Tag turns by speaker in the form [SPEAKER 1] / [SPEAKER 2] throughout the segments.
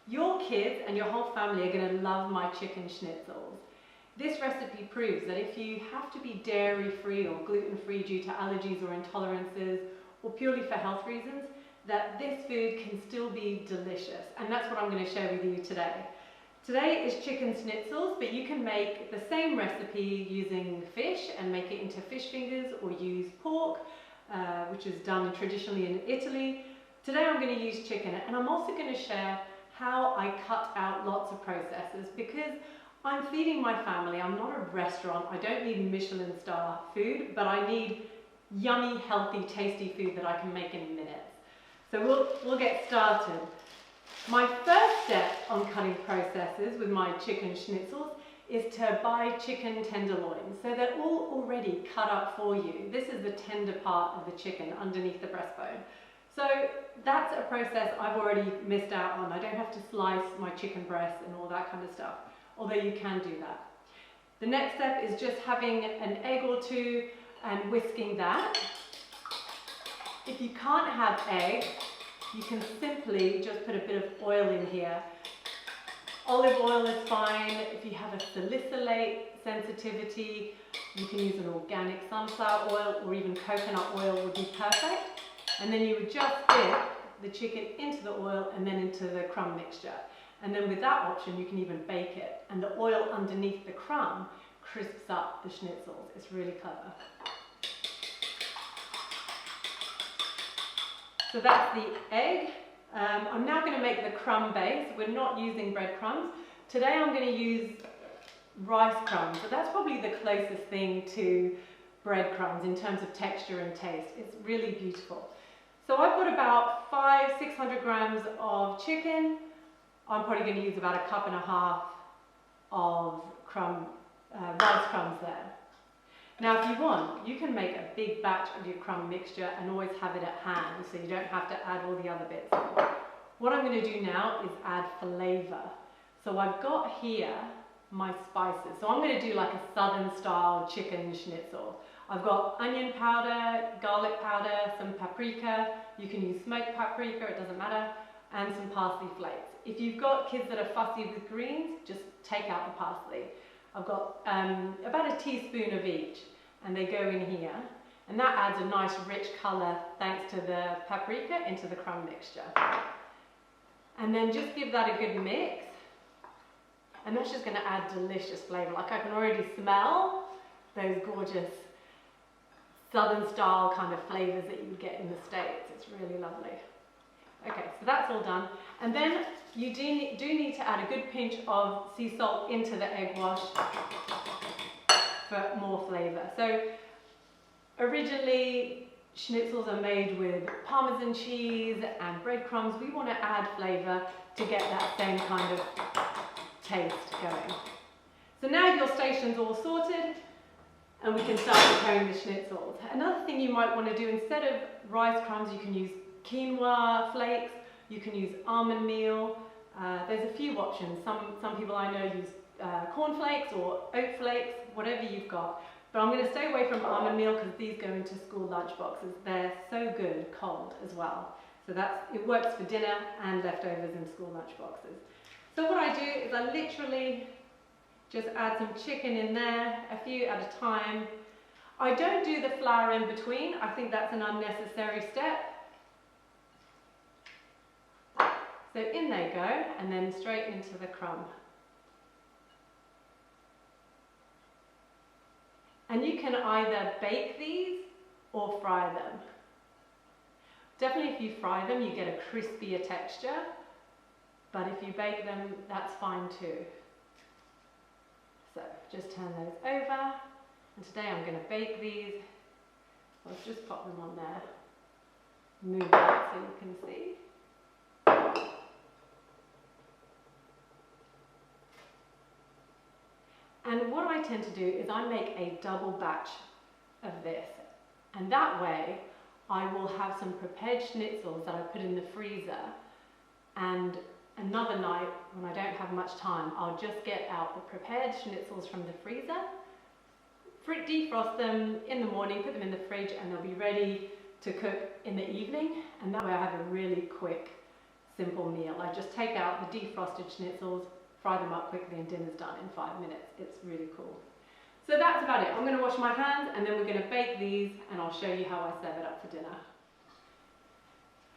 [SPEAKER 1] Your kids and your whole family are going to love my chicken schnitzels. This recipe proves that if you have to be dairy-free or gluten-free due to allergies or intolerances or purely for health reasons, that this food can still be delicious. And that's what I'm going to share with you today. Today is chicken schnitzels, but you can make the same recipe using fish and make it into fish fingers, or use pork, which is done traditionally in Italy. Today I'm going to use chicken, and I'm also going to share how I cut out lots of processes, because I'm feeding my family. I'm not a restaurant. I don't need Michelin star food, but I need yummy, healthy, tasty food that I can make in minutes. So we'll get started. My first step on cutting processes with my chicken schnitzels is to buy chicken tenderloins. So they're all already cut up for you. This is the tender part of the chicken underneath the breastbone. So that's a process I've already missed out on. I don't have to slice my chicken breast and all that kind of stuff, although you can do that. The next step is just having an egg or two and whisking that. If you can't have egg, you can simply just put a bit of oil in here. Olive oil is fine. If you have a salicylate sensitivity, you can use an organic sunflower oil, or even coconut oil would be perfect. And then you would just dip the chicken into the oil and then into the crumb mixture. And then with that option, you can even bake it. And the oil underneath the crumb crisps up the schnitzels. It's really clever. So that's the egg. I'm now going to make the crumb base. We're not using breadcrumbs. Today I'm going to use rice crumbs, but that's probably the closest thing to breadcrumbs in terms of texture and taste. It's really beautiful. So I've got about 500-600 grams of chicken. I'm probably going to use about 1.5 cups of rice crumbs there. Now if you want, you can make a big batch of your crumb mixture and always have it at hand, so you don't have to add all the other bits. What I'm going to do now is add flavour. So I've got here my spices. So I'm going to do like a southern style chicken schnitzel. I've got onion powder, garlic powder, some paprika. You can use smoked paprika, it doesn't matter, and some parsley flakes. If you've got kids that are fussy with greens, just take out the parsley. I've got about a teaspoon of each, and they go in here. And that adds a nice rich colour thanks to the paprika into the crumb mixture. And then just give that a good mix. And that's just going to add delicious flavour. Like I can already smell those gorgeous southern style kind of flavours that you would get in the States. It's really lovely. Okay, so that's all done. And then you do need to add a good pinch of sea salt into the egg wash for more flavour. So originally schnitzels are made with Parmesan cheese and breadcrumbs. We want to add flavour to get that same kind of taste going. So now your station's all sorted and we can start preparing the schnitzels. Another thing you might want to do, instead of rice crumbs, you can use quinoa flakes, you can use almond meal. There's a few options. Some people I know use corn flakes or oat flakes, whatever you've got. But I'm going to stay away from almond meal because these go into school lunch boxes. They're so good cold as well. So it works for dinner and leftovers in school lunch boxes. So what I do is I literally just add some chicken in there, a few at a time. I don't do the flour in between. I think that's an unnecessary step. So in they go, and then straight into the crumb. And you can either bake these or fry them. Definitely if you fry them, you get a crispier texture, but if you bake them, that's fine too. So just turn those over, and today I'm going to bake these. I'll just pop them on there, move that so you can see. And what I tend to do is I make a double batch of this, and that way I will have some prepared schnitzels that I put in the freezer, and another night when I don't have much time, I'll just get out the prepared schnitzels from the freezer, defrost them in the morning, put them in the fridge, and they'll be ready to cook in the evening, and that way I have a really quick simple meal. I just take out the defrosted schnitzels, fry them up quickly, and dinner's done in 5 minutes. It's really cool. So that's about it. I'm going to wash my hands and then we're going to bake these and I'll show you how I serve it up for dinner.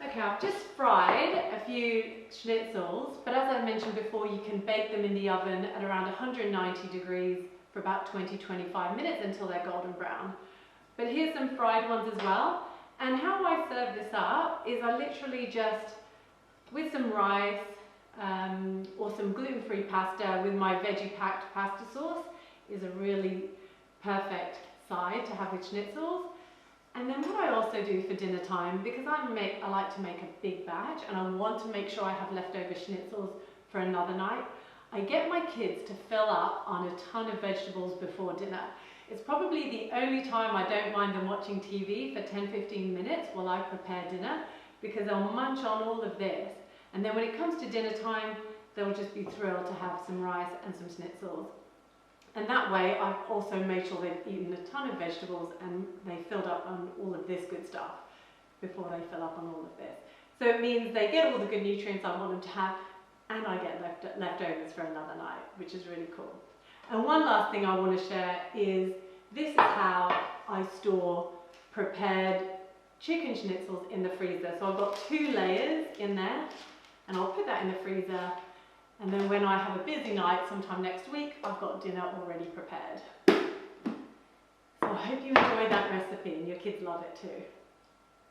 [SPEAKER 1] Okay, I've just fried a few schnitzels, but as I mentioned before, you can bake them in the oven at around 190 degrees for about 20-25 minutes until they're golden brown. But here's some fried ones as well. And how I serve this up is I literally just, with some rice or some gluten-free pasta with my veggie-packed pasta sauce, is a really perfect side to have with schnitzels. And then what I also do for dinner time, because I like to make a big batch and I want to make sure I have leftover schnitzels for another night, I get my kids to fill up on a ton of vegetables before dinner. It's probably the only time I don't mind them watching TV for 10-15 minutes while I prepare dinner, because they'll munch on all of this. And then when it comes to dinner time, they'll just be thrilled to have some rice and some schnitzels. And that way, I've also made sure they've eaten a ton of vegetables and they filled up on all of this good stuff before they fill up on all of this. So it means they get all the good nutrients I want them to have, and I get leftovers for another night, which is really cool. And one last thing I want to share is this is how I store prepared chicken schnitzels in the freezer. So I've got 2 layers in there, and I'll put that in the freezer. And then when I have a busy night, sometime next week, I've got dinner already prepared. So I hope you enjoyed that recipe and your kids love it too.